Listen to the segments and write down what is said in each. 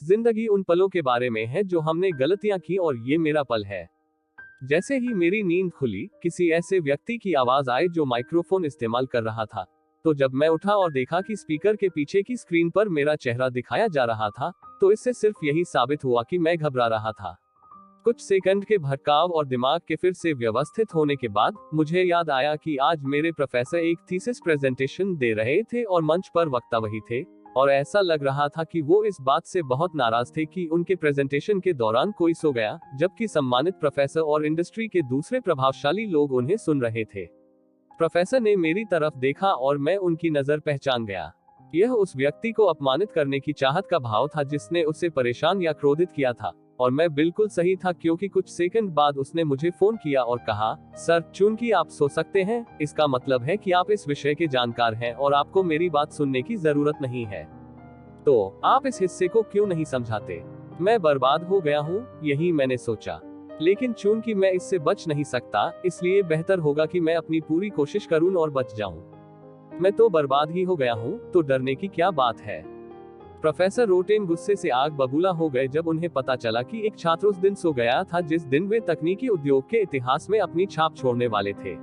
जिंदगी उन पलों के बारे में है जो हमने गलतियां की और ये मेरा पल है। जैसे ही मेरी नींद खुली, किसी ऐसे व्यक्ति की आवाज आई जो माइक्रोफोन इस्तेमाल कर रहा था। तो जब मैं उठा और देखा कि स्पीकर के पीछे की स्क्रीन पर मेरा चेहरा दिखाया जा रहा था, तो इससे सिर्फ यही साबित हुआ कि मैं घबरा रहा था। कुछ सेकंड के भटकाव और दिमाग के फिर से व्यवस्थित होने के बाद मुझे याद आया कि आज मेरे प्रोफेसर एक थीसिस प्रेजेंटेशन दे रहे थे और मंच पर वक्ता वही थे, और ऐसा लग रहा था कि वो इस बात से बहुत नाराज थे कि उनके प्रेजेंटेशन के दौरान कोई सो गया, जबकि सम्मानित प्रोफेसर और इंडस्ट्री के दूसरे प्रभावशाली लोग उन्हें सुन रहे थे। प्रोफेसर ने मेरी तरफ देखा और मैं उनकी नजर पहचान गया। यह उस व्यक्ति को अपमानित करने की चाहत का भाव था जिसने उसे परेशान या क्रोधित किया था, और मैं बिल्कुल सही था, क्योंकि कुछ सेकंड बाद उसने मुझे फोन किया और कहा, सर, चूंकि आप सो सकते हैं, इसका मतलब है कि आप इस विषय के जानकार हैं और आपको मेरी बात सुनने की जरूरत नहीं है। तो आप इस हिस्से को क्यों नहीं समझाते? मैं बर्बाद हो गया हूँ, यही मैंने सोचा। लेकिन चूंकि मैं इससे बच नहीं सकता, इसलिए बेहतर होगा कि मैं अपनी पूरी कोशिश करूं और बच जाऊं। मैं तो बर्बाद ही हो गया हूं, तो डरने की क्या बात है? प्रोफेसर रोटेन गुस्से से आग बबूला हो गए जब उन्हें पता चला कि एक छात्र उस दिन सो गया था जिस दिन वे तकनीकी उद्योग के इतिहास में अपनी छाप छोड़ने वाले थे।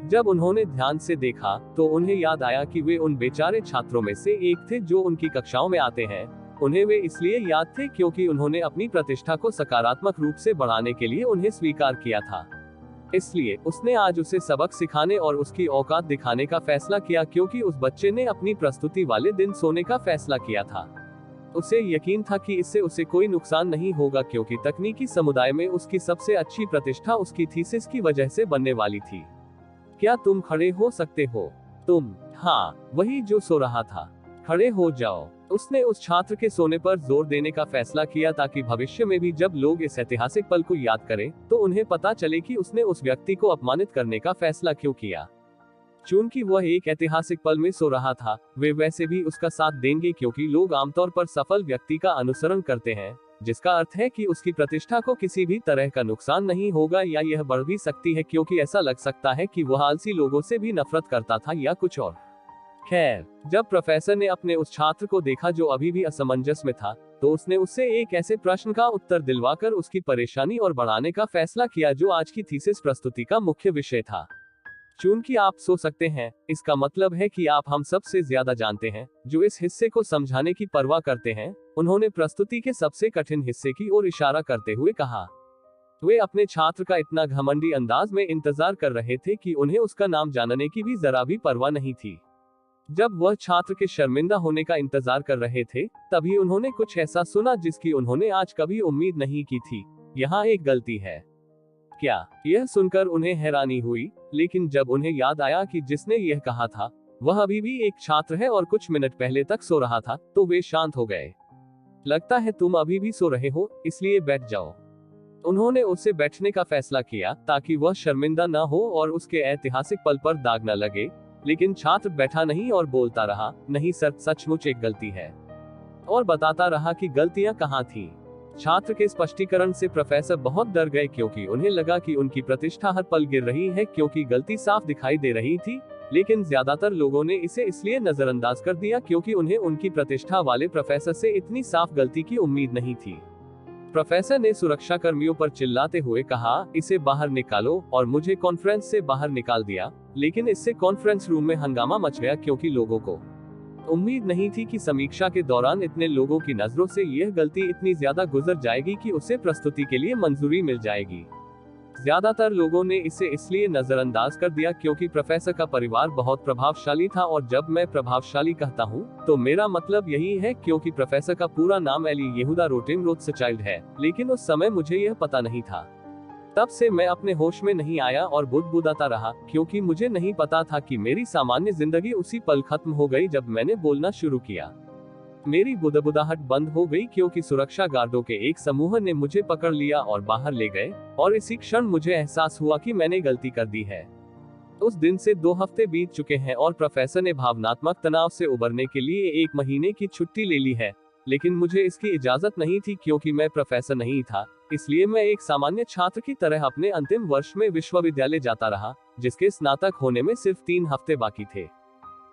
जब उन्होंने ध्यान से देखा, तो उन्हें याद आया कि वे उन बेचारे छात्रों में से एक थे जो उनकी कक्षाओं में आते हैं। उन्हें वे इसलिए याद थे क्योंकि उन्होंने अपनी प्रतिष्ठा को सकारात्मक रूप से बढ़ाने के लिए उन्हें स्वीकार किया था। इसलिए उसने आज उसे सबक सिखाने और उसकी औकात दिखाने का फैसला किया, क्योंकि उस बच्चे ने अपनी प्रस्तुति वाले दिन सोने का फैसला किया था। उसे यकीन था कि इससे उसे कोई नुकसान नहीं होगा, क्योंकि तकनीकी समुदाय में उसकी सबसे अच्छी प्रतिष्ठा उसकी थीसिस की वजह से बनने वाली थी। क्या तुम खड़े हो सकते हो? तुम? हाँ, वही जो सो रहा था। खड़े हो जाओ। उसने उस छात्र के सोने पर जोर देने का फैसला किया ताकि भविष्य में भी जब लोग इस ऐतिहासिक पल को याद करें, तो उन्हें पता चले कि उसने उस व्यक्ति को अपमानित करने का फैसला क्यों किया। चूंकि वह एक ऐतिहासिक पल में सो रहा था, वे वैसे भी उसका साथ देंगे, क्योंकि लोग आमतौर पर सफल व्यक्ति का अनुसरण करते हैं, जिसका अर्थ है कि उसकी प्रतिष्ठा को किसी भी तरह का नुकसान नहीं होगा, या यह बढ़ भी सकती है, क्योंकि ऐसा लग सकता है कि वह आलसी लोगों से भी नफरत करता था या कुछ और। खैर, जब प्रोफेसर ने अपने उस छात्र को देखा जो अभी भी असमंजस में था, तो उसने उससे एक ऐसे प्रश्न का उत्तर दिलवाकर उसकी परेशानी और बढ़ाने का फैसला किया जो आज की थीसिस प्रस्तुति का मुख्य विषय था। चूंकि आप सो सकते हैं, इसका मतलब है कि आप हम सबसे ज्यादा जानते हैं, जो इस हिस्से को समझाने की परवाह करते हैं। उन्होंने प्रस्तुति के सबसे कठिन हिस्से की ओर इशारा करते हुए कहा। वे अपने छात्र का इतना घमंडी अंदाज में इंतजार कर रहे थे कि उन्हें उसका नाम जानने की भी जरा भी परवाह नहीं थी। जब वह छात्र के शर्मिंदा होने का इंतजार कर रहे थे, तभी उन्होंने कुछ ऐसा सुना जिसकी उन्होंने आज कभी उम्मीद नहीं की थी। यहाँ एक गलती है क्या? यह सुनकर उन्हें हैरानी हुई, लेकिन जब उन्हें याद आया कि जिसने यह कहा था वह अभी भी एक छात्र है और कुछ मिनट पहले तक सो रहा था, तो वे शांत हो गए। लगता है तुम अभी भी सो रहे हो, इसलिए बैठ जाओ। उन्होंने उसे बैठने का फैसला किया ताकि वह शर्मिंदा न हो और उसके ऐतिहासिक पल पर दाग न लगे, लेकिन छात्र बैठा नहीं और बोलता रहा, नहीं सर, सचमुच एक गलती है, और बताता रहा कि गलतियां कहाँ थीं। छात्र के स्पष्टीकरण से प्रोफेसर बहुत डर गए, क्योंकि उन्हें लगा कि उनकी प्रतिष्ठा हर पल गिर रही है, क्योंकि गलती साफ दिखाई दे रही थी। लेकिन ज्यादातर लोगों ने इसे इसलिए नजरअंदाज कर दिया क्योंकि उन्हें उनकी प्रतिष्ठा वाले प्रोफेसर से इतनी साफ गलती की उम्मीद नहीं थी। प्रोफेसर ने सुरक्षा कर्मियों पर चिल्लाते हुए कहा, इसे बाहर निकालो, और मुझे कॉन्फ्रेंस से बाहर निकाल दिया। लेकिन इससे कॉन्फ्रेंस रूम में हंगामा मच गया, क्योंकि लोगों को उम्मीद नहीं थी कि समीक्षा के दौरान इतने लोगों की नजरों से यह गलती इतनी ज्यादा गुजर जाएगी कि उसे प्रस्तुति के लिए मंजूरी मिल जाएगी। ज्यादातर लोगों ने इसे इसलिए नजरअंदाज कर दिया क्योंकि प्रोफेसर का परिवार बहुत प्रभावशाली था, और जब मैं प्रभावशाली कहता हूँ तो मेरा मतलब यही है, क्योंकि प्रोफेसर का पूरा नाम एली यहूदा रोटेन रोथस्चाइल्ड है। लेकिन उस समय मुझे यह पता नहीं था। तब से मैं अपने होश में नहीं आया और बुदबुदाता रहा, क्योंकि मुझे नहीं पता था कि मेरी सामान्य जिंदगी उसी पल खत्म हो गई जब मैंने बोलना शुरू किया। मेरी बुदबुदाहट बंद हो गई क्योंकि सुरक्षा गार्डों के एक समूह ने मुझे पकड़ लिया और बाहर ले गए, और इसी क्षण मुझे एहसास हुआ कि मैंने गलती कर दी है। उस दिन से 2 हफ्ते बीत चुके हैं और प्रोफेसर ने भावनात्मक तनाव से उबरने के लिए 1 महीने की छुट्टी ले ली है। लेकिन मुझे इसकी इजाजत नहीं थी, क्योंकि मैं प्रोफेसर नहीं था। इसलिए मैं एक सामान्य छात्र की तरह अपने अंतिम वर्ष में विश्वविद्यालय जाता रहा, जिसके स्नातक होने में सिर्फ 3 हफ्ते बाकी थे।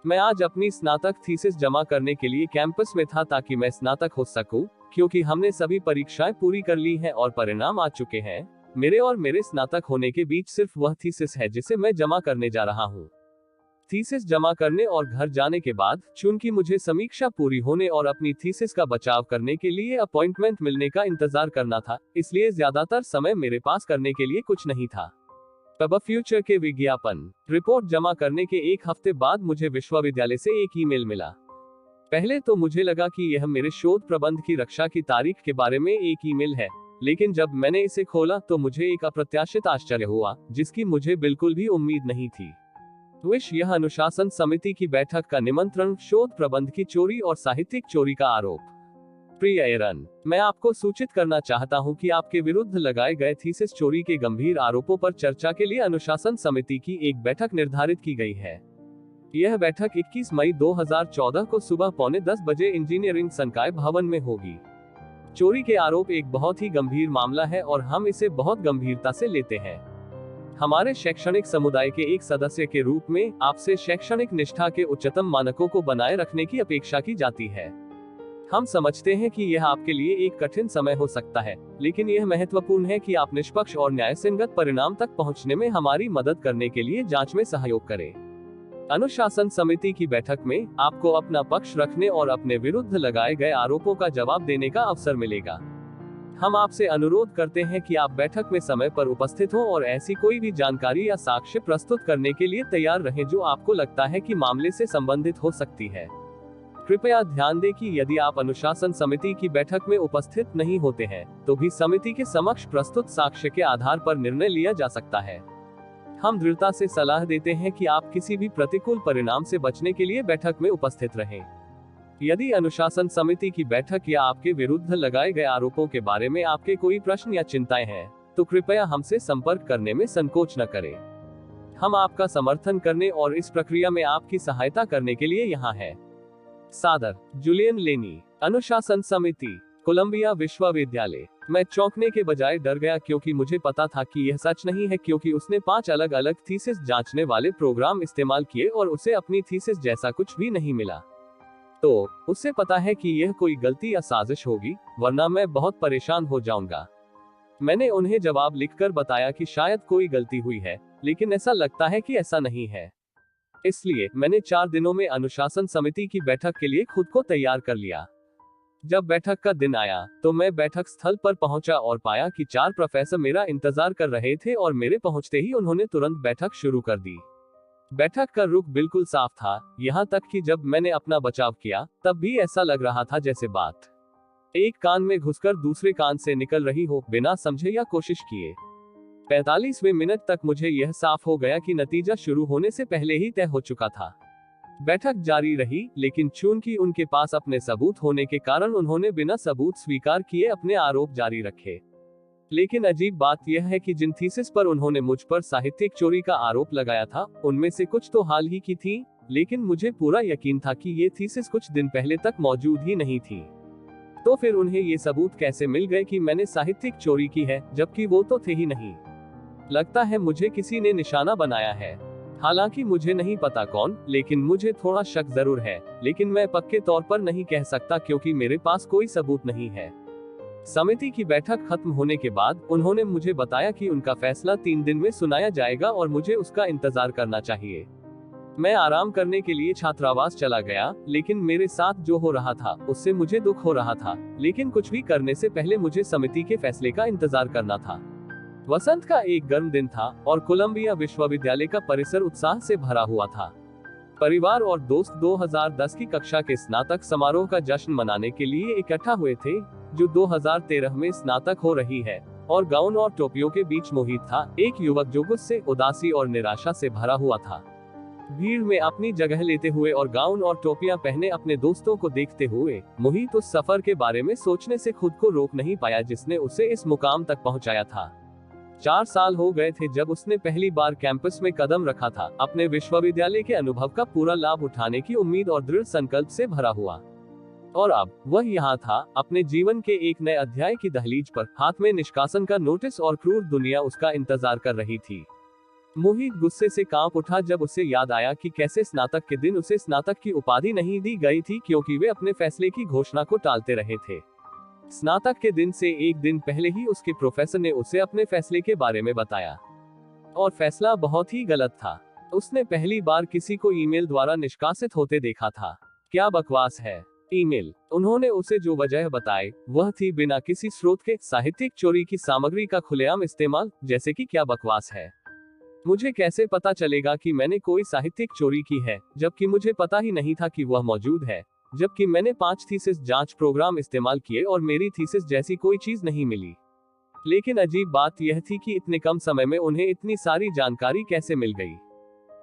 मैं आज अपनी स्नातक थीसिस जमा करने के लिए कैंपस में था ताकि मैं स्नातक हो सकूं, क्योंकि हमने सभी परीक्षाएं पूरी कर ली हैं और परिणाम आ चुके हैं। मेरे और मेरे स्नातक होने के बीच सिर्फ वह थीसिस है जिसे मैं जमा करने जा रहा हूँ। थीसिस जमा करने और घर जाने के बाद, चूंकि मुझे समीक्षा पूरी होने और अपनी थीसिस का बचाव करने के लिए अपॉइंटमेंट मिलने का इंतजार करना था, इसलिए ज्यादातर समय मेरे पास करने के लिए कुछ नहीं था। तब फ्यूचर के विज्ञापन रिपोर्ट जमा करने के एक हफ्ते बाद मुझे विश्वविद्यालय से एक ईमेल मिला। पहले तो मुझे लगा कि यह मेरे शोध प्रबंध की रक्षा की तारीख के बारे में एक ईमेल है, लेकिन जब मैंने इसे खोला तो मुझे एक अप्रत्याशित आश्चर्य हुआ, जिसकी मुझे बिल्कुल भी उम्मीद नहीं थी। यह अनुशासन समिति की बैठक का निमंत्रण, शोध प्रबंध की चोरी और साहित्यिक चोरी का आरोप। प्रिय एरन, मैं आपको सूचित करना चाहता हूं कि आपके विरुद्ध लगाए गए थीसिस चोरी के गंभीर आरोपों पर चर्चा के लिए अनुशासन समिति की एक बैठक निर्धारित की गई है। यह बैठक 21 मई 2014 को सुबह 9:45 बजे इंजीनियरिंग संकाय भवन में होगी। चोरी के आरोप एक बहुत ही गंभीर मामला है और हम इसे बहुत गंभीरता से लेते हैं। हमारे शैक्षणिक समुदाय के एक सदस्य के रूप में आपसे शैक्षणिक निष्ठा के उच्चतम मानकों को बनाए रखने की अपेक्षा की जाती है। हम समझते हैं कि यह आपके लिए एक कठिन समय हो सकता है, लेकिन यह महत्वपूर्ण है कि आप निष्पक्ष और न्यायसंगत परिणाम तक पहुंचने में हमारी मदद करने के लिए जांच में सहयोग करें। अनुशासन समिति की बैठक में आपको अपना पक्ष रखने और अपने विरुद्ध लगाए गए आरोपों का जवाब देने का अवसर मिलेगा। हम आपसे अनुरोध करते हैं कि आप बैठक में समय पर उपस्थित हों और ऐसी कोई भी जानकारी या साक्ष्य प्रस्तुत करने के लिए तैयार रहें जो आपको लगता है कि मामले से संबंधित हो सकती है। कृपया ध्यान दें कि यदि आप अनुशासन समिति की बैठक में उपस्थित नहीं होते हैं, तो भी समिति के समक्ष प्रस्तुत साक्ष्य के आधार पर निर्णय लिया जा सकता है। हम दृढ़ता से सलाह देते हैं कि आप किसी भी प्रतिकूल परिणाम से बचने के लिए बैठक में उपस्थित रहें। यदि अनुशासन समिति की बैठक या आपके विरुद्ध लगाए गए आरोपों के बारे में आपके कोई प्रश्न या चिंताएं हैं, तो कृपया हमसे संपर्क करने में संकोच न करें। हम आपका समर्थन करने और इस प्रक्रिया में आपकी सहायता करने के लिए यहाँ हैं। सादर, जूलियन लेनी, अनुशासन समिति, कोलंबिया विश्वविद्यालय। मैं चौंकने के बजाय डर गया क्योंकि मुझे पता था कि यह सच नहीं है, क्योंकि उसने 5 अलग-अलग थीसिस जांचने वाले प्रोग्राम इस्तेमाल किए और उसे अपनी थीसिस जैसा कुछ भी नहीं मिला। तो उसे पता है कि यह कोई गलती या साजिश होगी, वरना मैं बहुत परेशान हो जाऊंगा। मैंने उन्हें जवाब लिखकर बताया कि शायद कोई गलती हुई है, लेकिन ऐसा लगता है कि ऐसा नहीं है। इसलिए मैंने 4 दिनों में अनुशासन समिति की बैठक के लिए खुद को तैयार कर लिया। जब बैठक का दिन आया, तो मैं बैठक स्थल पर पहुंचा और पाया कि 4 प्रोफेसर मेरा इंतजार कर रहे थे और मेरे पहुंचते ही उन्होंने तुरंत बैठक शुरू कर दी। बैठक का रुख बिल्कुल साफ था, यहाँ तक कि जब मैंने अपना बचाव किया, तब भी ऐसा लग रहा था जैसे बात एक कान में घुसकर दूसरे कान से निकल रही हो, बिना समझे या कोशिश किए। 45वें मिनट तक मुझे यह साफ हो गया कि नतीजा शुरू होने से पहले ही तय हो चुका था। बैठक जारी रही, लेकिन चूंकि उनके पास अपने सबूत होने के कारण उन्होंने बिना सबूत स्वीकार किए अपने आरोप जारी रखे। लेकिन अजीब बात यह है कि जिन थीसिस पर उन्होंने मुझ पर साहित्यिक चोरी का आरोप लगाया था, उनमें से कुछ तो हाल ही की थी, लेकिन मुझे पूरा यकीन था कि ये थीसिस कुछ दिन पहले तक मौजूद ही नहीं थी। तो फिर उन्हें ये सबूत कैसे मिल गए कि मैंने साहित्यिक चोरी की है, जबकि वो तो थे ही नहीं। लगता है मुझे किसी ने निशाना बनाया है। हालांकि मुझे नहीं पता कौन, लेकिन मुझे थोड़ा शक जरूर है, लेकिन मैं पक्के तौर पर नहीं कह सकता क्योंकि मेरे पास कोई सबूत नहीं है। समिति की बैठक खत्म होने के बाद उन्होंने मुझे बताया कि उनका फैसला 3 दिन में सुनाया जाएगा और मुझे उसका इंतजार करना चाहिए। मैं आराम करने के लिए छात्रावास चला गया, लेकिन मेरे साथ जो हो रहा था उससे मुझे दुख हो रहा था। लेकिन कुछ भी करने से पहले मुझे समिति के फैसले का इंतजार करना था। वसंत का एक गर्म दिन था और कोलंबिया विश्वविद्यालय का परिसर उत्साह से भरा हुआ था। परिवार और दोस्त 2010 की कक्षा के स्नातक समारोह का जश्न मनाने के लिए इकट्ठा हुए थे, जो 2013 में स्नातक हो रही है, और गाउन और टोपियों के बीच मोहित था, एक युवक जो गुस्से, उदासी और निराशा से भरा हुआ था। भीड़ में अपनी जगह लेते हुए और गाउन और टोपियां पहने अपने दोस्तों को देखते हुए मोहित उस सफर के बारे में सोचने से खुद को रोक नहीं पाया जिसने उसे इस मुकाम तक पहुंचाया था। 4 साल हो गए थे जब उसने पहली बार कैंपस में कदम रखा था, अपने विश्वविद्यालय के अनुभव का पूरा लाभ उठाने की उम्मीद और दृढ़ संकल्प से भरा हुआ। और अब वह यहाँ था, अपने जीवन के एक नए अध्याय की दहलीज पर, हाथ में निष्कासन का नोटिस और क्रूर दुनिया उसका इंतजार कर रही थी। मोहित गुस्से से कांप उठा जब उसे याद आया कि कैसे स्नातक के दिन उसे स्नातक की उपाधि नहीं दी गई थी क्योंकि वे अपने फैसले की घोषणा को टालते रहे थे। स्नातक के दिन से एक दिन पहले ही उसके प्रोफेसर ने उसे अपने फैसले के बारे में बताया, और फैसला बहुत ही गलत था। उसने पहली बार किसी को ईमेल द्वारा निष्कासित होते देखा था। क्या बकवास है। ईमेल। उन्होंने उसे जो वजह बताई वह थी बिना किसी स्रोत के साहित्यिक चोरी की सामग्री का खुलेआम इस्तेमाल। जैसे कि क्या बकवास है। मुझे कैसे पता चलेगा कि मैंने कोई साहित्यिक चोरी की है, जबकि मुझे पता ही नहीं था कि वह मौजूद है, जबकि मैंने 5 थीसिस जांच प्रोग्राम इस्तेमाल किए और मेरी थीसिस जैसी कोई चीज नहीं मिली। लेकिन अजीब बात यह थी कि इतने कम समय में उन्हें इतनी सारी जानकारी कैसे मिल गई।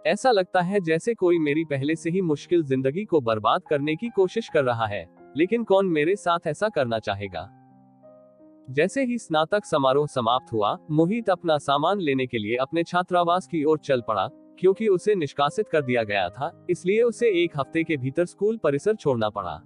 ऐसा लगता है जैसे कोई मेरी पहले से ही मुश्किल जिंदगी को बर्बाद करने की कोशिश कर रहा है, लेकिन कौन मेरे साथ ऐसा करना चाहेगा। जैसे ही स्नातक समारोह समाप्त हुआ, मोहित अपना सामान लेने के लिए अपने छात्रावास की ओर चल पड़ा। क्योंकि उसे निष्कासित कर दिया गया था, इसलिए उसे 1 हफ्ते के भीतर स्कूल परिसर छोड़ना पड़ा।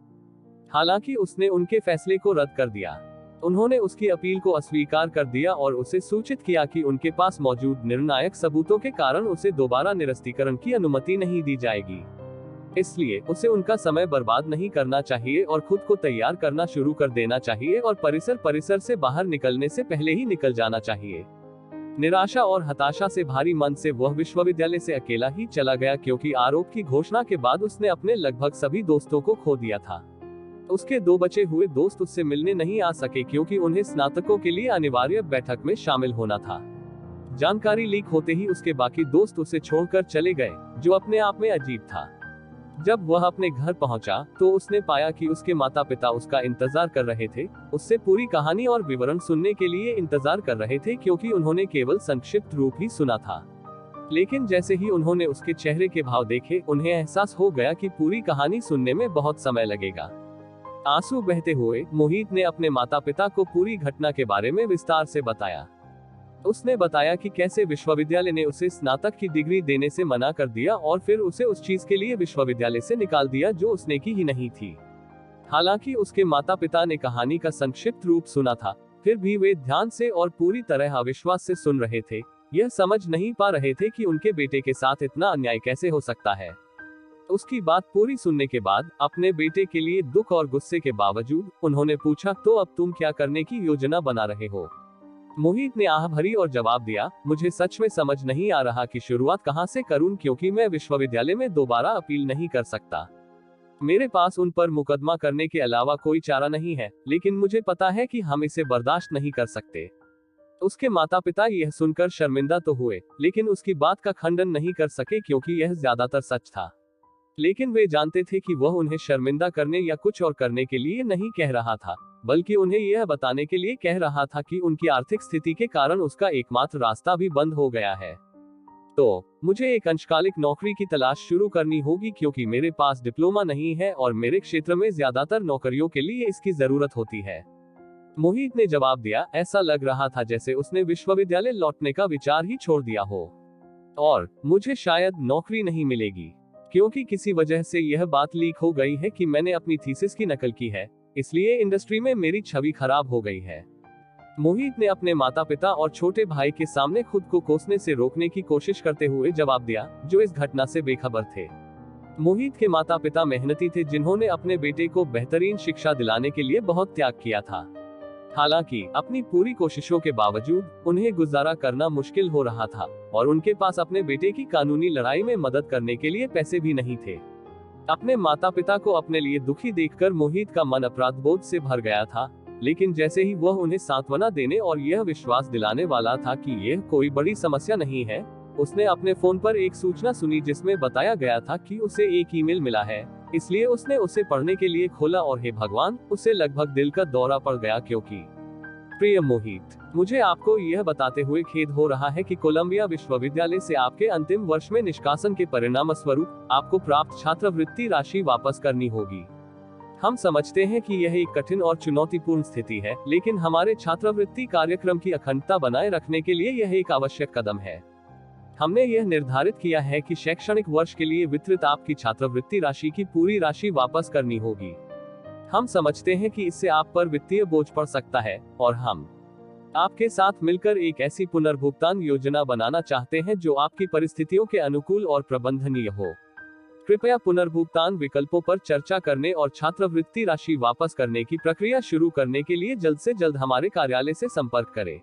हालांकि उसने उनके फैसले को रद्द कर दिया। उन्होंने उसकी अपील को अस्वीकार कर दिया और उसे सूचित किया कि उनके पास मौजूद निर्णायक सबूतों के कारण उसे दोबारा निरस्तीकरण की अनुमति नहीं दी जाएगी। इसलिए उसे उनका समय बर्बाद नहीं करना चाहिए और खुद को तैयार करना शुरू कर देना चाहिए और परिसर से बाहर निकलने से पहले ही निकल जाना चाहिए। निराशा और हताशा से भारी मन से वह विश्वविद्यालय से अकेला ही चला गया, क्योंकि आरोप की घोषणा के बाद उसने अपने लगभग सभी दोस्तों को खो दिया था। उसके 2 बचे हुए दोस्त उससे मिलने नहीं आ सके, क्योंकि उन्हें स्नातकों के लिए अनिवार्य बैठक में शामिल होना था। जानकारी लीक होते ही उसके बाकी दोस्त उसे छोड़कर चले गए, जो अपने आप में अजीब था। जब वह अपने घर पहुंचा, तो उसने पाया कि उसके माता पिता उसका इंतजार कर रहे थे। उससे पूरी कहानी और विवरण सुनने के लिए इंतजार कर रहे थे, क्योंकि उन्होंने केवल संक्षिप्त रूप ही सुना था। लेकिन जैसे ही उन्होंने उसके चेहरे के भाव देखे, उन्हें एहसास हो गया कि पूरी कहानी सुनने में बहुत समय लगेगा। आंसू बहते हुए मोहित ने अपने माता पिता को पूरी घटना के बारे में विस्तार से बताया। उसने बताया कि कैसे विश्वविद्यालय ने उसे स्नातक की डिग्री देने से मना कर दिया और फिर उसे उस चीज के लिए विश्वविद्यालय से निकाल दिया जो उसने की ही नहीं थी। हालांकि उसके माता पिता ने कहानी का संक्षिप्त रूप सुना था, फिर भी वे ध्यान से और पूरी तरह अविश्वास से सुन रहे थे। यह समझ नहीं पा रहे थे कि उनके बेटे के साथ इतना अन्याय कैसे हो सकता है। उसकी बात पूरी सुनने के बाद, अपने बेटे के लिए दुख और गुस्से के बावजूद, उन्होंने पूछा, तो अब तुम क्या करने की योजना बना रहे हो। मोहित ने आह भरी और जवाब दिया, मुझे सच में समझ नहीं आ रहा कि शुरुआत कहां से करूं, क्योंकि मैं विश्वविद्यालय में दोबारा अपील नहीं कर सकता। मेरे पास उन पर मुकदमा करने के अलावा कोई चारा नहीं है, लेकिन मुझे पता है कि हम इसे बर्दाश्त नहीं कर सकते। उसके माता पिता यह सुनकर शर्मिंदा तो हुए, लेकिन उसकी बात का खंडन नहीं कर सके, क्योंकि यह ज्यादातर सच था। लेकिन वे जानते थे कि वह उन्हें शर्मिंदा करने या कुछ और करने के लिए नहीं कह रहा था, बल्कि उन्हें यह बताने के लिए कह रहा था कि उनकी आर्थिक स्थिति के कारण उसका एकमात्र रास्ता भी बंद हो गया है। तो मुझे एक अंशकालिक नौकरी की तलाश शुरू करनी होगी, क्योंकि मेरे पास डिप्लोमा नहीं है और मेरे क्षेत्र में ज्यादातर नौकरियों के लिए इसकी जरूरत होती है। मोहित ने जवाब दिया, ऐसा लग रहा था जैसे उसने विश्वविद्यालय लौटने का विचार ही छोड़ दिया हो। और मुझे शायद नौकरी नहीं मिलेगी, क्योंकि किसी वजह से यह बात लीक हो गई है कि मैंने अपनी थीसिस की नकल की है, इसलिए इंडस्ट्री में मेरी छवि खराब हो गई है। मोहित ने अपने माता पिता और छोटे भाई के सामने खुद को कोसने से रोकने की कोशिश करते हुए जवाब दिया, जो इस घटना से बेखबर थे। मोहित के माता पिता मेहनती थे, जिन्होंने अपने बेटे को बेहतरीन शिक्षा दिलाने के लिए बहुत त्याग किया था। हालांकि अपनी पूरी कोशिशों के बावजूद उन्हें गुजारा करना मुश्किल हो रहा था, और उनके पास अपने बेटे की कानूनी लड़ाई में मदद करने के लिए पैसे भी नहीं थे। अपने माता पिता को अपने लिए दुखी देखकर मोहित का मन अपराध बोध से भर गया था, लेकिन जैसे ही वह उन्हें सांत्वना देने और यह विश्वास दिलाने वाला था कि यह कोई बड़ी समस्या नहीं है, उसने अपने फोन पर एक सूचना सुनी जिसमें बताया गया था कि उसे एक ईमेल मिला है। इसलिए उसने उसे पढ़ने के लिए खोला और हे भगवान, उसे लगभग दिल का दौरा पड़ गया, क्योंकि प्रिय मोहित, मुझे आपको यह बताते हुए खेद हो रहा है कि कोलंबिया विश्वविद्यालय से आपके अंतिम वर्ष में निष्कासन के परिणाम स्वरूप आपको प्राप्त छात्रवृत्ति राशि वापस करनी होगी। हम समझते हैं कि यह एक कठिन और चुनौतीपूर्ण स्थिति है, लेकिन हमारे छात्रवृत्ति कार्यक्रम की अखंडता बनाए रखने के लिए यह एक आवश्यक कदम है। हमने यह निर्धारित किया है कि शैक्षणिक वर्ष के लिए वितरित आपकी छात्रवृत्ति राशि की पूरी राशि वापस करनी होगी। हम समझते हैं कि इससे आप पर वित्तीय बोझ पड़ सकता है, और हम आपके साथ मिलकर एक ऐसी पुनर्भुगतान योजना बनाना चाहते हैं जो आपकी परिस्थितियों के अनुकूल और प्रबंधनीय हो। कृपया पुनर्भुगतान विकल्पों पर चर्चा करने और छात्रवृत्ति राशि वापस करने की प्रक्रिया शुरू करने के लिए जल्द से जल्द हमारे कार्यालय से संपर्क करें।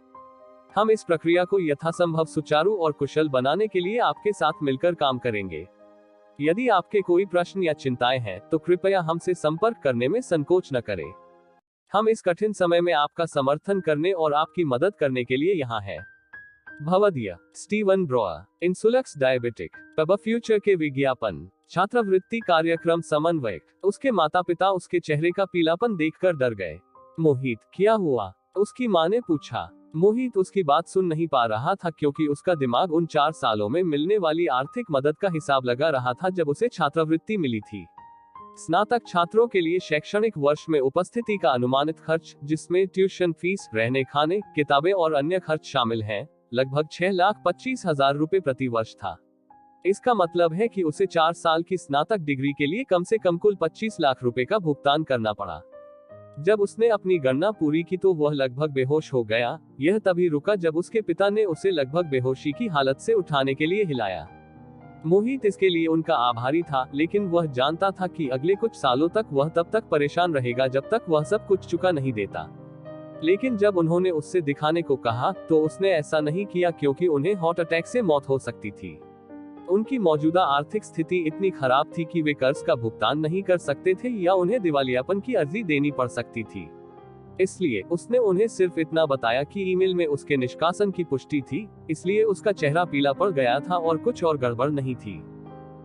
हम इस प्रक्रिया को यथासंभव सुचारू और कुशल बनाने के लिए आपके साथ मिलकर काम करेंगे। यदि आपके कोई प्रश्न या चिंताएं हैं तो कृपया हमसे संपर्क करने में संकोच न करें। हम इस कठिन समय में आपका समर्थन करने और आपकी मदद करने के लिए यहाँ हैं। भवदीय स्टीवन ब्रोआ, इंसुलक्स डायबिटिक पब फ्यूचर के विज्ञापन। छात्रवृत्ति कार्यक्रम समन्वयक। उसके माता पिता उसके चेहरे का पीलापन देखकर डर गए। मोहित, क्या हुआ? उसकी मां ने पूछा। मोहित उसकी बात सुन नहीं पा रहा था क्योंकि उसका दिमाग उन 4 सालों में मिलने वाली आर्थिक मदद का हिसाब लगा रहा था जब उसे छात्रवृत्ति मिली थी। स्नातक छात्रों के लिए शैक्षणिक वर्ष में उपस्थिति का अनुमानित खर्च, जिसमें ट्यूशन फीस, रहने खाने, किताबें और अन्य खर्च शामिल हैं, लगभग 6,25,000 रुपए प्रति वर्ष था। इसका मतलब है कि उसे 4 साल की स्नातक डिग्री के लिए कम से कम कुल 25 लाख रुपए का भुगतान करना पड़ा। जब उसने अपनी गणना पूरी की तो वह लगभग बेहोश हो गया। यह तभी रुका जब उसके पिता ने उसे लगभग बेहोशी की हालत से उठाने के लिए हिलाया। मोहित इसके लिए उनका आभारी था, लेकिन वह जानता था कि अगले कुछ सालों तक वह तब तक परेशान रहेगा जब तक वह सब कुछ चुका नहीं देता। लेकिन जब उन्होंने उससे दिखाने को कहा तो उसने ऐसा नहीं किया क्योंकि उन्हें हार्ट अटैक से मौत हो सकती थी। उनकी मौजूदा आर्थिक स्थिति इतनी खराब थी कि वे कर्ज का भुगतान नहीं कर सकते थे या उन्हें दिवालियापन की अर्जी देनी पड़ सकती थी। इसलिए उसने उन्हें सिर्फ इतना बताया कि ईमेल में उसके निष्कासन की पुष्टि थी, इसलिए उसका चेहरा पीला पड़ गया था और कुछ और गड़बड़ नहीं थी।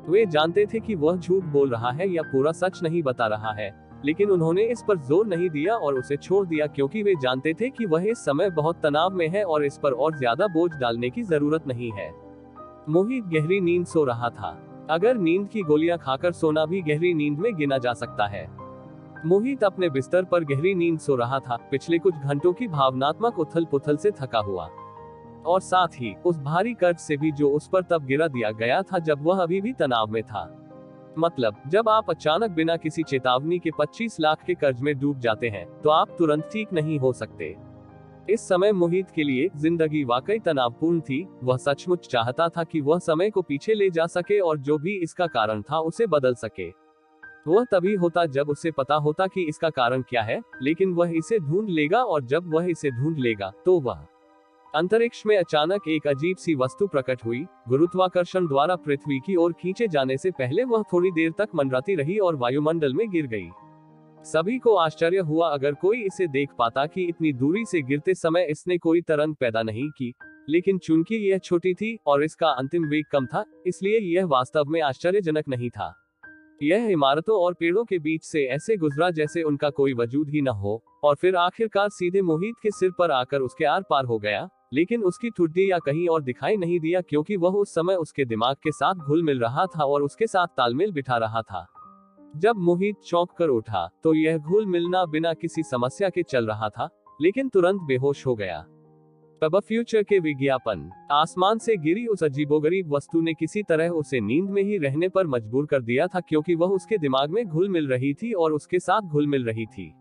वे जानते थे कि वह झूठ बोल रहा है या पूरा सच नहीं बता रहा है, लेकिन उन्होंने इस पर जोर नहीं दिया और उसे छोड़ दिया क्योंकि वे जानते थे कि वह इस समय बहुत तनाव में है और इस पर और ज्यादा बोझ डालने की जरूरत नहीं है। मोहित गहरी नींद सो रहा था। अगर नींद की गोलियां खाकर सोना भी गहरी नींद में गिना जा सकता है। मोहित अपने बिस्तर पर गहरी नींद सो रहा था, पिछले कुछ घंटों की भावनात्मक उथल पुथल से थका हुआ, और साथ ही उस भारी कर्ज से भी जो उस पर तब गिरा दिया गया था जब वह अभी भी तनाव में था। मतलब, जब आप अचानक बिना किसी चेतावनी के 25 लाख के कर्ज में डूब जाते हैं तो आप तुरंत ठीक नहीं हो सकते। इस समय मोहित के लिए जिंदगी वाकई तनावपूर्ण थी। वह सचमुच चाहता था कि वह समय को पीछे ले जा सके और जो भी इसका कारण था उसे बदल सके। वह तभी होता जब उसे पता होता कि इसका कारण क्या है, लेकिन वह इसे ढूंढ लेगा और जब वह इसे ढूंढ लेगा तो वह अंतरिक्ष में अचानक एक अजीब सी वस्तु प्रकट हुई। गुरुत्वाकर्षण द्वारा पृथ्वी की ओर खींचे जाने से पहले वह थोड़ी देर तक मंडराती रही और वायुमंडल में गिर गई। सभी को आश्चर्य हुआ अगर कोई इसे देख पाता कि इतनी दूरी से गिरते समय इसने कोई तरंग पैदा नहीं की, लेकिन चूंकि यह छोटी थी और इसका अंतिम वेग कम था, इसलिए यह वास्तव में आश्चर्यजनक नहीं था। यह इमारतों और पेड़ों के बीच से ऐसे गुजरा जैसे उनका कोई वजूद ही न हो, और फिर आखिरकार सीधे मोहित के सिर पर आकर उसके आर पार हो गया। लेकिन उसकी ठुड्डी या कहीं और दिखाई नहीं दिया क्योंकि वह उस समय उसके दिमाग के साथ घुल मिल रहा था और उसके साथ तालमेल बिठा रहा था। जब मोहित चौंक कर उठा तो यह घुल मिलना बिना किसी समस्या के चल रहा था, लेकिन तुरंत बेहोश हो गया। पब फ्यूचर के विज्ञापन। आसमान से गिरी उस अजीबोगरीब वस्तु ने किसी तरह उसे नींद में ही रहने पर मजबूर कर दिया था क्योंकि वह उसके दिमाग में घुल मिल रही थी और उसके साथ घुल मिल रही थी।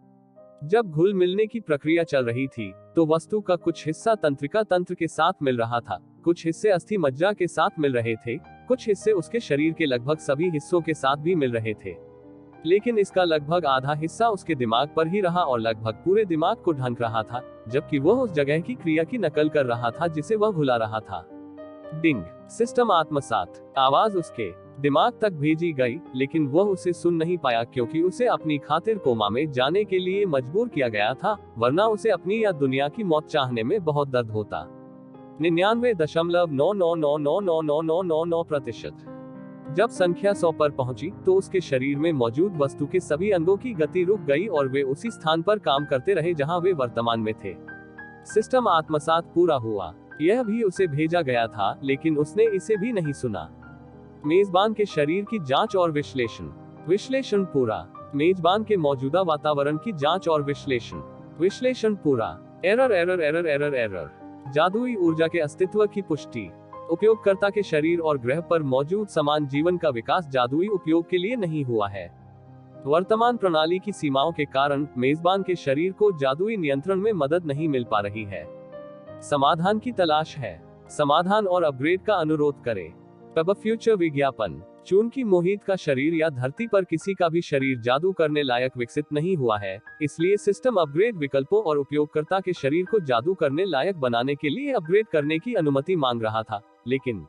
जब घुल मिलने की प्रक्रिया चल रही थी तो वस्तु का कुछ हिस्सा तंत्रिका तंत्र के साथ मिल रहा था, कुछ हिस्से अस्थि मज्जा के साथ मिल रहे थे, कुछ हिस्से उसके शरीर के लगभग सभी हिस्सों के साथ भी मिल रहे थे। लेकिन इसका लगभग आधा हिस्सा उसके दिमाग पर ही रहा और लगभग पूरे दिमाग को ढंक रहा था, जबकि वह उस जगह की क्रिया की नकल कर रहा था जिसे वह भुला रहा था। डिंग। सिस्टम आत्मसात। आवाज उसके दिमाग तक भेजी गई, लेकिन वह उसे सुन नहीं पाया क्योंकि उसे अपनी खातिर कोमा में जाने के लिए मजबूर किया गया था, वरना उसे अपनी या दुनिया की मौत चाहने में बहुत दर्द होता। 99.999999999%। जब संख्या 100 पर पहुंची तो उसके शरीर में मौजूद वस्तु के सभी अंगों की गति रुक गई और वे उसी स्थान पर काम करते रहे जहां वे वर्तमान में थे। सिस्टम आत्मसात पूरा हुआ। यह भी उसे भेजा गया था, लेकिन उसने इसे भी नहीं सुना। मेजबान के शरीर की जांच और विश्लेषण। विश्लेषण पूरा। मेजबान के मौजूदा वातावरण की जांच और विश्लेषण। विश्लेषण पूरा। Error error error error error. जादुई ऊर्जा के अस्तित्व की पुष्टि। उपयोगकर्ता के शरीर और ग्रह पर मौजूद समान जीवन का विकास जादुई उपयोग के लिए नहीं हुआ है। वर्तमान प्रणाली की सीमाओं के कारण मेजबान के शरीर को जादुई नियंत्रण में मदद नहीं मिल पा रही है। समाधान की तलाश है। समाधान और अपग्रेड का अनुरोध करें। पब फ्यूचर विज्ञापन। चूंकि मोहित का शरीर या धरती पर किसी का भी शरीर जादू करने लायक विकसित नहीं हुआ है, इसलिए सिस्टम अपग्रेड विकल्पों और उपयोगकर्ता के शरीर को जादू करने लायक बनाने के लिए अपग्रेड करने की अनुमति मांग रहा था। लेकिन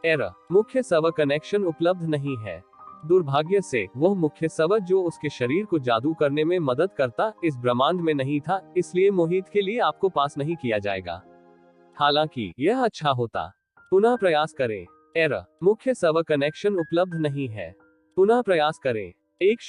एरर, मुख्य सर्वर कनेक्शन उपलब्ध नहीं है। दुर्भाग्य से वह मुख्य सर्वर जो उसके शरीर को जादू करने में मदद करता, इस ब्रह्मांड में नहीं था, इसलिए मोहित के लिए आपको पास नहीं किया जाएगा। हालांकि यह अच्छा होता। पुनः प्रयास करें। एरर, मुख्य सर्वर कनेक्शन उपलब्ध नहीं है। पुनः प्रयास करें। 1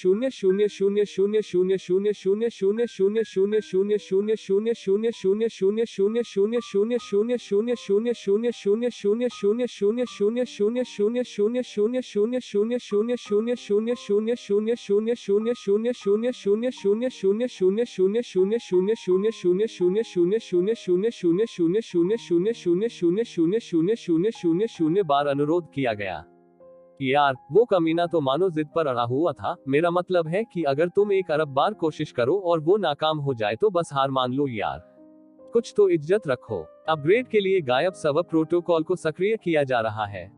बार अनुरोध किया गया। यार, वो कमीना तो मानो जिद पर अड़ा हुआ था। मेरा मतलब है कि अगर तुम 1 अरब बार कोशिश करो और वो नाकाम हो जाए तो बस हार मान लो यार। कुछ तो इज्जत रखो। अपग्रेड के लिए गायब सर्वर प्रोटोकॉल को सक्रिय किया जा रहा है।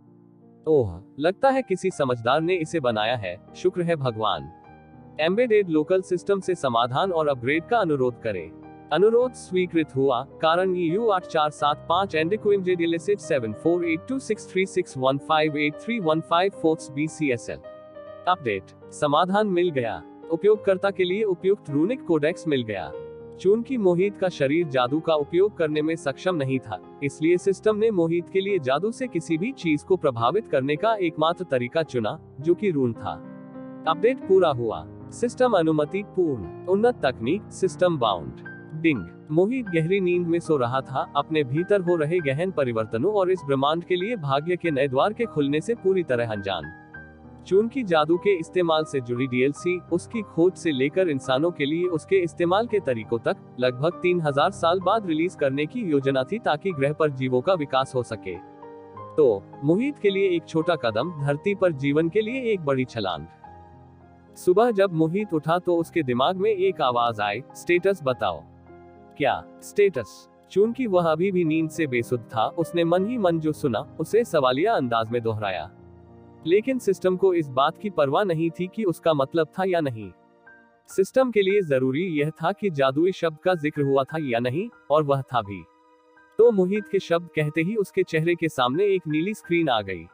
ओह, लगता है किसी समझदार ने इसे बनाया है। शुक्र है भगवान। एम्बेडेड लोकल सिस्टम से समाधान और अपग्रेड का अनुरोध करें। अनुरोध स्वीकृत हुआ। कारण EU 8475 एंडिक्विमजेड इलिसिट 74826361583154 फोर्स BCSL। अपडेट, समाधान मिल गया। उपयोगकर्ता के लिए उपयुक्त रूनिक कोडेक्स मिल गया। चूंकि मोहित का शरीर जादू का उपयोग करने में सक्षम नहीं था, इसलिए सिस्टम ने मोहित के लिए जादू से किसी भी चीज को प्रभावित करने का एकमात्र तरीका चुना, जो कि रून था। अपडेट पूरा हुआ। सिस्टम अनुमति पूर्ण। उन्नत तकनीक, सिस्टम बाउंड। डिंग, मोहित गहरी नींद में सो रहा था, अपने भीतर हो रहे गहन परिवर्तनों और इस ब्रह्मांड के लिए भाग्य के नए द्वार के खुलने से पूरी तरह अनजान। चूंकि जादू के इस्तेमाल से जुड़ी DLC, उसकी खोज से लेकर इंसानों के लिए उसके इस्तेमाल के तरीकों तक, लगभग 3000 साल बाद रिलीज करने की योजना थी ताकि ग्रह पर जीवों का विकास हो सके। तो मोहित के लिए एक छोटा कदम, धरती पर जीवन के लिए एक बड़ी छलांग। सुबह जब मोहित उठा तो उसके दिमाग में एक आवाज आई, स्टेटस बताओ। क्या स्टेटस? चूंकि वह अभी भी नींद से बेसुध था, उसने मन ही मन जो सुना उसे सवालिया अंदाज में दोहराया। लेकिन सिस्टम को इस बात की परवाह नहीं थी कि उसका मतलब था या नहीं। सिस्टम के लिए जरूरी यह था कि जादुई शब्द का जिक्र हुआ था या नहीं, और वह था भी। तो मोहित के शब्द कहते ही उसके चेहरे के सामने एक नीली स्क्रीन आ गई।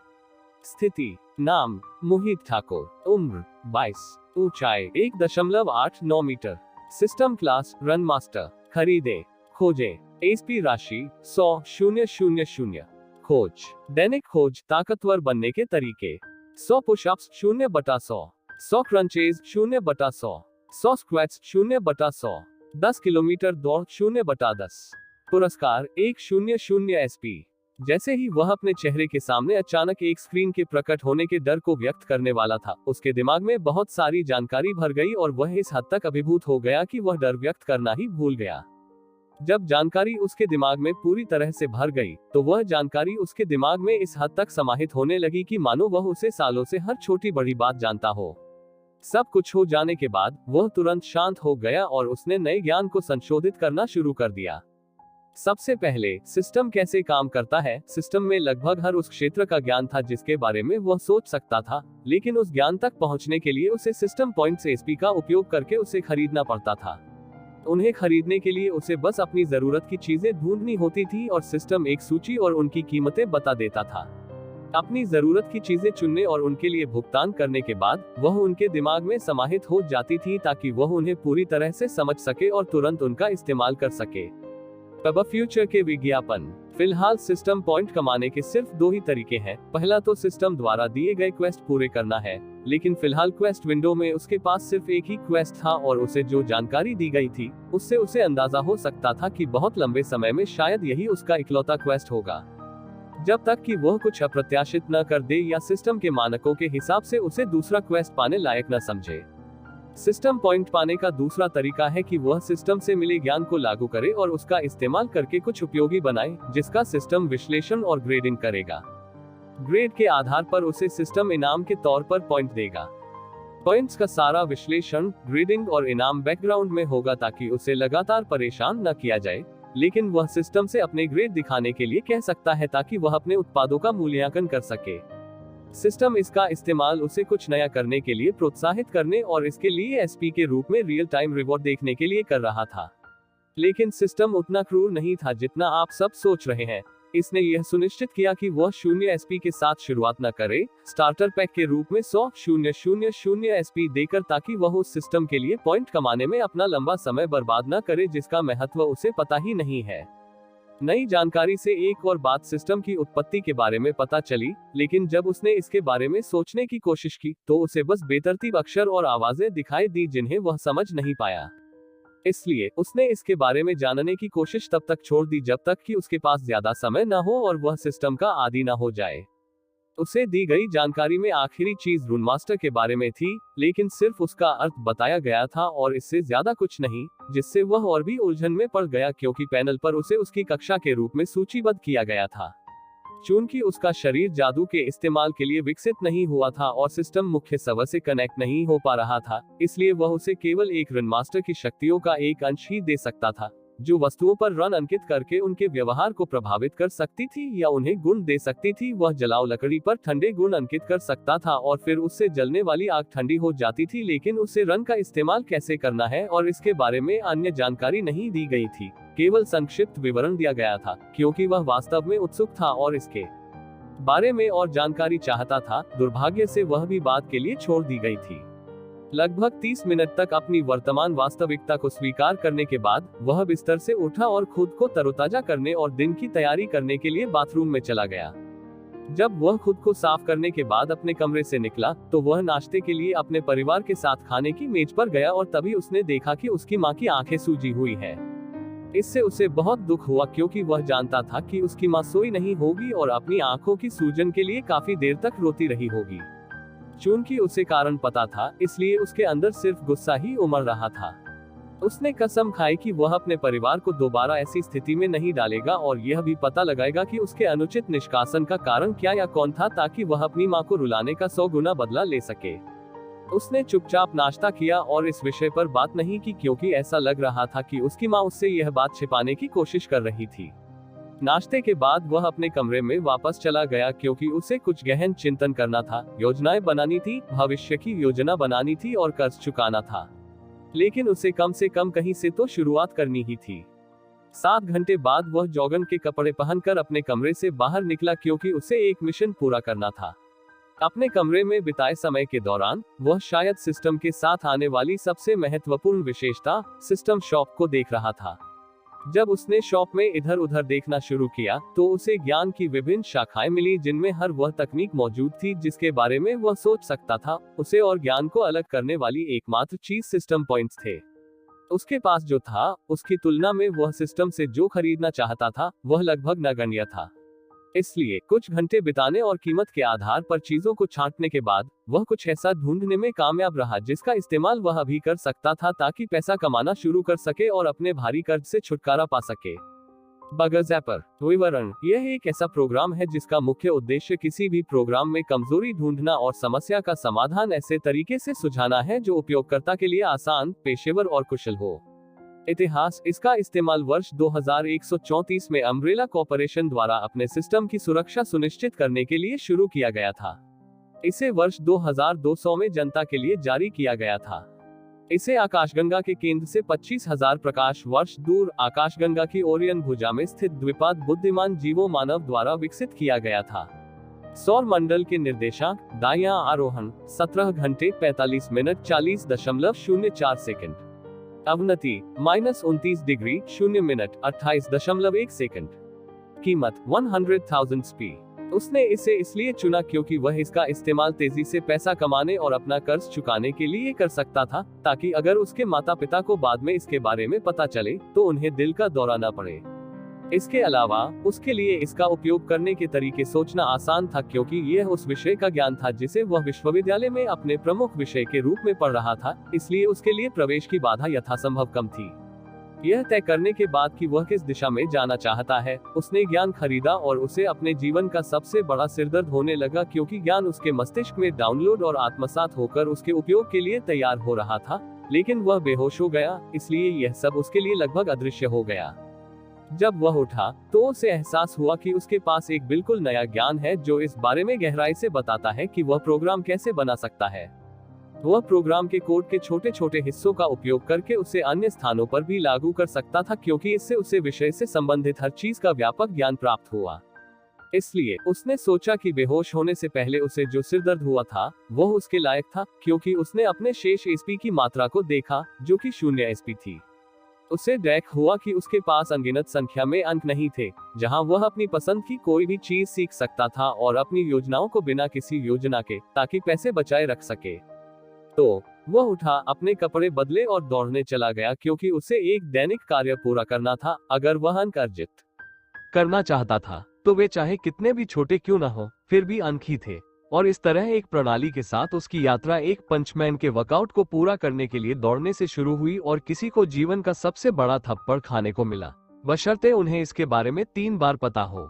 स्थिति, नाम मोहित ठाकुर, उम्र 22, ऊंचाई 1.89 मीटर, सिस्टम क्लास रन मास्टर, खरीदे, खोजे, एसपी राशि 100,000, खोज, दैनिक खोज, ताकतवर बनने के तरीके, 100 पुशअप्स 0/100, 100 क्रंचेज 0/100, 100 स्क्वैट्स 0/100, 10 किलोमीटर दौड़ 0/10, पुरस्कार 100 SP। जैसे ही वह अपने चेहरे के सामने अचानक एक स्क्रीन के प्रकट होने के डर को व्यक्त करने वाला था, उसके दिमाग में बहुत सारी जानकारी भर गई और वह इस हद तक अभिभूत हो गया कि वह डर व्यक्त करना ही भूल गया। जब जानकारी उसके दिमाग में पूरी तरह से भर गई, तो वह जानकारी उसके दिमाग में इस हद तक समाहित होने लगी कि मानो वह उसे सालों से हर छोटी बड़ी बात जानता हो। सब कुछ हो जाने के बाद वह तुरंत शांत हो गया और उसने नए ज्ञान को संशोधित करना शुरू कर दिया। सबसे पहले, सिस्टम कैसे काम करता है। सिस्टम में लगभग हर उस क्षेत्र का ज्ञान था जिसके बारे में वह सोच सकता था, लेकिन उस ज्ञान तक पहुंचने के लिए उसे सिस्टम पॉइंट्स SP का उपयोग करके उसे खरीदना पड़ता था। उन्हें खरीदने के लिए उसे बस अपनी जरूरत की चीजें ढूंढनी होती थी और सिस्टम एक सूची और उनकी कीमतें बता देता था। अपनी जरूरत की चीजें चुनने और उनके लिए भुगतान करने के बाद वह उनके दिमाग में समाहित हो जाती थी ताकि वह उन्हें पूरी तरह से समझ सके और तुरंत उनका इस्तेमाल कर सके। अब फ्यूचर के विज्ञापन। फिलहाल सिस्टम पॉइंट कमाने के सिर्फ 2 ही तरीके हैं। पहला तो सिस्टम द्वारा दिए गए क्वेस्ट पूरे करना है, लेकिन फिलहाल क्वेस्ट विंडो में उसके पास सिर्फ एक ही क्वेस्ट था और उसे जो जानकारी दी गई थी, उससे उसे अंदाजा हो सकता था कि बहुत लंबे समय में शायद यही उसका इकलौता क्वेस्ट होगा, जब तक कि वह कुछ अप्रत्याशित न कर दे या सिस्टम के मानकों के हिसाब से उसे दूसरा क्वेस्ट पाने लायक न समझे। सिस्टम पॉइंट पाने का दूसरा तरीका है कि वह सिस्टम से मिले ज्ञान को लागू करे और उसका इस्तेमाल करके कुछ उपयोगी बनाए, जिसका सिस्टम विश्लेषण और ग्रेडिंग करेगा। ग्रेड के आधार पर उसे सिस्टम इनाम के तौर पर पॉइंट देगा। पॉइंट्स का सारा विश्लेषण, ग्रेडिंग और इनाम बैकग्राउंड में होगा ताकि उसे लगातार परेशान न किया जाए, लेकिन वह सिस्टम से अपने ग्रेड दिखाने के लिए कह सकता है ताकि वह अपने उत्पादों का मूल्यांकन कर सके। सिस्टम इसका इस्तेमाल उसे कुछ नया करने के लिए प्रोत्साहित करने और इसके लिए एसपी के रूप में रियल टाइम रिवॉर्ड देखने के लिए कर रहा था। लेकिन सिस्टम उतना क्रूर नहीं था जितना आप सब सोच रहे हैं। इसने यह सुनिश्चित किया कि वह 0 एसपी के साथ शुरुआत न करे, स्टार्टर पैक के रूप में 100,000 एसपी देकर, ताकि वह उस सिस्टम के लिए पॉइंट कमाने में अपना लंबा समय बर्बाद न करे जिसका महत्व उसे पता ही नहीं है। नई जानकारी से एक और बात सिस्टम की उत्पत्ति के बारे में पता चली, लेकिन जब उसने इसके बारे में सोचने की कोशिश की तो उसे बस बेतरतीब अक्षर और आवाजें दिखाई दी जिन्हें वह समझ नहीं पाया। इसलिए उसने इसके बारे में जानने की कोशिश तब तक छोड़ दी जब तक कि उसके पास ज्यादा समय न हो और वह सिस्टम का आदी न हो जाए। उसे दी गई जानकारी में आखिरी चीज रूनमास्टर के बारे में थी, लेकिन सिर्फ उसका अर्थ बताया गया था और इससे ज्यादा कुछ नहीं, जिससे वह और भी उलझन में पड़ गया क्योंकि पैनल पर उसे उसकी कक्षा के रूप में सूचीबद्ध किया गया था। चूंकि उसका शरीर जादू के इस्तेमाल के लिए विकसित नहीं हुआ था और सिस्टम मुख्य सर्वर से कनेक्ट नहीं हो पा रहा था, इसलिए वह उसे केवल एक रनमास्टर की शक्तियों का एक अंश ही दे सकता था, जो वस्तुओं पर रन अंकित करके उनके व्यवहार को प्रभावित कर सकती थी या उन्हें गुण दे सकती थी। वह जलाओ लकड़ी पर ठंडे गुण अंकित कर सकता था और फिर उससे जलने वाली आग ठंडी हो जाती थी, लेकिन उसे रन का इस्तेमाल कैसे करना है और इसके बारे में अन्य जानकारी नहीं दी गई थी। केवल संक्षिप्त विवरण दिया गया था, क्योंकि वह वास्तव में उत्सुक था और इसके बारे में और जानकारी चाहता था। दुर्भाग्य से वह भी बात के लिए छोड़ दी गई थी। लगभग 30 मिनट तक अपनी वर्तमान वास्तविकता को स्वीकार करने के बाद वह बिस्तर से उठा और खुद को तरोताजा करने और दिन की तैयारी करने के लिए बाथरूम में चला गया। जब वह खुद को साफ करने के बाद अपने कमरे से निकला तो वह नाश्ते के लिए अपने परिवार के साथ खाने की मेज पर गया और तभी उसने देखा कि उसकी माँ की आंखें सूजी हुई है। इससे उसे बहुत दुख हुआ क्योंकि वह जानता था कि उसकी माँ सोई नहीं होगी और अपनी आंखों की सूजन के लिए काफी देर तक रोती रही होगी। चूंकि उसे कारण पता था, इसलिए उसके अंदर सिर्फ गुस्सा ही उमड़ रहा था। उसने कसम खाई कि वह अपने परिवार को दोबारा ऐसी स्थिति में नहीं डालेगा और यह भी पता लगाएगा कि उसके अनुचित निष्कासन का कारण क्या या कौन था, ताकि वह अपनी माँ को रुलाने का 100 गुना बदला ले सके। उसने चुपचाप नाश्ता किया और इस विषय पर बात नहीं की क्योंकि ऐसा लग रहा था कि उसकी माँ उससे यह बात छिपाने की कोशिश कर रही थी। नाश्ते के बाद वह अपने कमरे में वापस चला गया क्योंकि उसे कुछ गहन चिंतन करना था, योजनाएं बनानी थी, भविष्य की योजना बनानी थी और कर्ज चुकाना था। लेकिन उसे कम से कम कहीं से तो शुरुआत करनी ही थी। 7 घंटे बाद वह जॉगन के कपड़े पहनकर अपने कमरे से बाहर निकला क्योंकि उसे एक मिशन पूरा करना था। अपने कमरे में बिताए समय के दौरान वह शायद सिस्टम के साथ आने वाली सबसे महत्वपूर्ण विशेषता, सिस्टम शॉप को देख रहा था। जब उसने शॉप में इधर उधर देखना शुरू किया तो उसे ज्ञान की विभिन्न शाखाएं मिली जिनमें हर वह तकनीक मौजूद थी जिसके बारे में वह सोच सकता था। उसे और ज्ञान को अलग करने वाली एकमात्र चीज सिस्टम पॉइंट्स थे। उसके पास जो था उसकी तुलना में वह सिस्टम से जो खरीदना चाहता था वह लगभग नगण्य था। इसलिए कुछ घंटे बिताने और कीमत के आधार पर चीजों को छांटने के बाद वह कुछ ऐसा ढूंढने में कामयाब रहा जिसका इस्तेमाल वह अभी कर सकता था ताकि पैसा कमाना शुरू कर सके और अपने भारी कर्ज से छुटकारा पा सके। बगर ज़ैपर विवरण: यह एक ऐसा प्रोग्राम है जिसका मुख्य उद्देश्य किसी भी प्रोग्राम में कमजोरी ढूंढना और समस्या का समाधान ऐसे तरीके से सुझाना है जो उपयोगकर्ता के लिए आसान, पेशेवर और कुशल हो। इतिहास: इसका इस्तेमाल वर्ष 2134 में अम्ब्रेला कॉर्पोरेशन द्वारा अपने सिस्टम की सुरक्षा सुनिश्चित करने के लिए शुरू किया गया था। इसे वर्ष 2200 में जनता के लिए जारी किया गया था। इसे आकाशगंगा के केंद्र से 25,000 प्रकाश वर्ष दूर आकाशगंगा की ओरियन भुजा में स्थित द्विपाद बुद्धिमान जीवों मानव द्वारा विकसित किया गया था। सौर मंडल के निर्देशांक: दायां आरोहण 17 घंटे 45 मिनट 40.04 सेकंड। अवनति -29 डिग्री 0 मिनट 28.1 सेकंड। कीमत 100,000 स्पी। उसने इसे इसलिए चुना क्योंकि वह इसका इस्तेमाल तेजी से पैसा कमाने और अपना कर्ज चुकाने के लिए कर सकता था, ताकि अगर उसके माता पिता को बाद में इसके बारे में पता चले तो उन्हें दिल का दौरा न पड़े। इसके अलावा उसके लिए इसका उपयोग करने के तरीके सोचना आसान था क्योंकि यह उस विषय का ज्ञान था जिसे वह विश्वविद्यालय में अपने प्रमुख विषय के रूप में पढ़ रहा था, इसलिए उसके लिए प्रवेश की बाधा यथासंभव कम थी। यह तय करने के बाद कि वह किस दिशा में जाना चाहता है, उसने ज्ञान खरीदा और उसे अपने जीवन का सबसे बड़ा सिरदर्द होने लगा क्योंकि ज्ञान उसके मस्तिष्क में डाउनलोड और आत्मसात होकर उसके उपयोग के लिए तैयार हो रहा था, लेकिन वह बेहोश हो गया, इसलिए यह सब उसके लिए लगभग अदृश्य हो गया। जब वह उठा तो उसे एहसास हुआ कि उसके पास एक बिल्कुल नया ज्ञान है जो इस बारे में गहराई से बताता है कि वह प्रोग्राम कैसे बना सकता है। वह प्रोग्राम के कोड के छोटे छोटे हिस्सों का उपयोग करके उसे अन्य स्थानों पर भी लागू कर सकता था, क्योंकि इससे उसे विषय से संबंधित हर चीज का व्यापक ज्ञान प्राप्त हुआ। इसलिए उसने सोचा कि बेहोश होने से पहले उसे जो सिरदर्द हुआ था वह उसके लायक था, क्योंकि उसने अपने शेष एसपी की मात्रा को देखा जो कि 0 एसपी थी। उसे डैक हुआ कि उसके पास अनगिनत संख्या में अंक नहीं थे जहां वह अपनी पसंद की कोई भी चीज सीख सकता था और अपनी योजनाओं को बिना किसी योजना के ताकि पैसे बचाए रख सके। तो वह उठा, अपने कपड़े बदले और दौड़ने चला गया, क्योंकि उसे एक दैनिक कार्य पूरा करना था। अगर वह अंक अर्जित करना चाहता था तो वे चाहे कितने भी छोटे क्यों न हो फिर भी अंक ही थे। और इस तरह एक प्रणाली के साथ उसकी यात्रा एक पंचमैन के वर्कआउट को पूरा करने के लिए दौड़ने से शुरू हुई और किसी को जीवन का सबसे बड़ा थप्पड़ खाने को मिला, बशर्ते उन्हें इसके बारे में 3 बार पता हो।